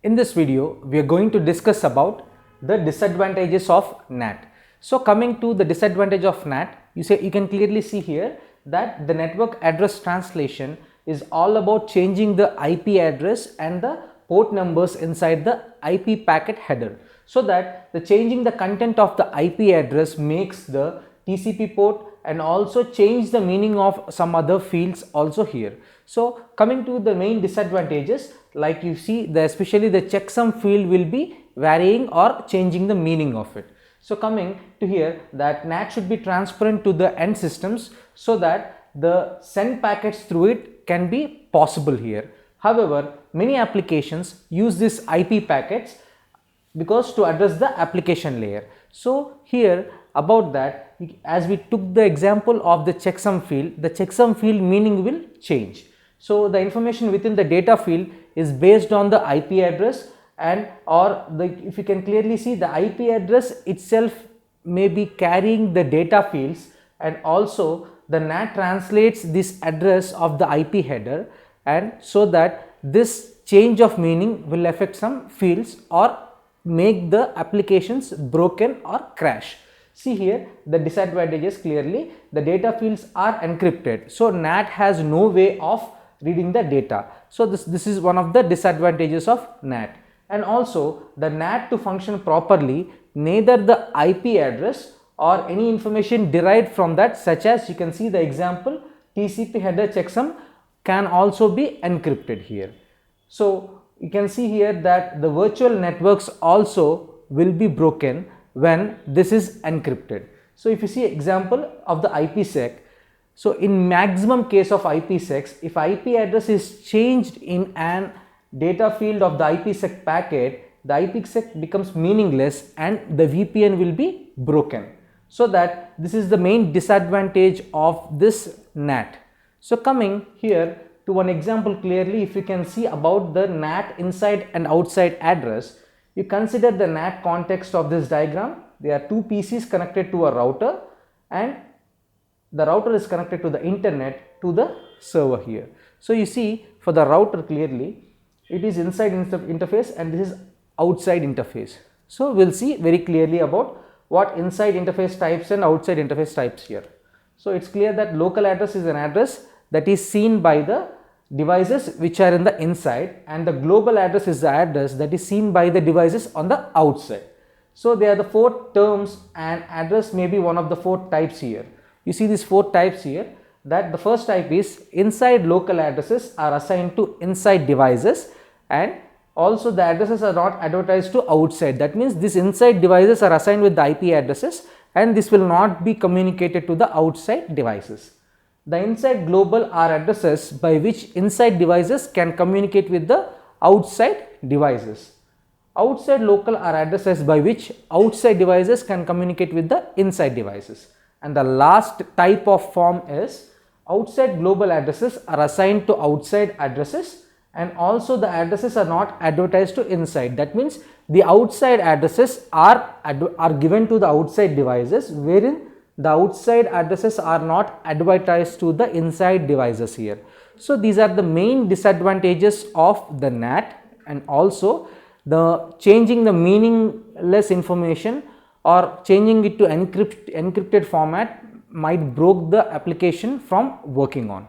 In this video, we are going to discuss about the disadvantages of NAT. So coming to the disadvantage of NAT, you can clearly see here that the network address translation is all about changing the IP address and the port numbers inside the IP packet header, so that the changing the content of the IP address makes the TCP port and also change the meaning of some other fields also here. So coming to the main disadvantages, like you see, especially the checksum field will be varying or changing the meaning of it. So coming to here, that NAT should be transparent to the end systems so that the send packets through it can be possible here. However, many applications use this IP packets because to address the application layer. So here about that, as we took the example of the checksum field, the checksum field meaning will change. So the information within the data field is based on the IP address, and if you can clearly see, the IP address itself may be carrying the data fields, and also the NAT translates this address of the IP header, and so that this change of meaning will affect some fields or make the applications broken or crash. See here the disadvantages clearly, the data fields are encrypted, so NAT has no way of reading the data. So this is one of the disadvantages of NAT. And also the NAT to function properly, neither the IP address or any information derived from that, such as you can see the example TCP header checksum, can also be encrypted here. So you can see here that the virtual networks also will be broken when this is encrypted. So if you see example of the IPsec, so in maximum case of IPsec, if IP address is changed in an data field of the IPsec packet, the IPsec becomes meaningless and the VPN will be broken. So that this is the main disadvantage of this NAT. So coming here to one example clearly, if you can see about the NAT inside and outside address, you consider the NAT context of this diagram. There are two PCs connected to a router, and the router is connected to the internet to the server here. So you see for the router clearly, it is inside interface and this is outside interface. So we'll see very clearly about what inside interface types and outside interface types here. So it's clear that local address is an address that is seen by the devices which are in the inside, and the global address is the address that is seen by the devices on the outside. So there are the four terms, and address may be one of the four types here. You see these four types here, that the first type is inside local addresses are assigned to inside devices, and also the addresses are not advertised to outside. That means these inside devices are assigned with the IP addresses, and this will not be communicated to the outside devices. The inside global are addresses by which inside devices can communicate with the outside devices. Outside local are addresses by which outside devices can communicate with the inside devices. And the last type of form is outside global addresses are assigned to outside addresses, and also the addresses are not advertised to inside. That means the outside addresses are given to the outside devices, wherein the outside addresses are not advertised to the inside devices here. So these are the main disadvantages of the NAT, and also the changing the meaningless information or changing it to encrypted format might break the application from working on.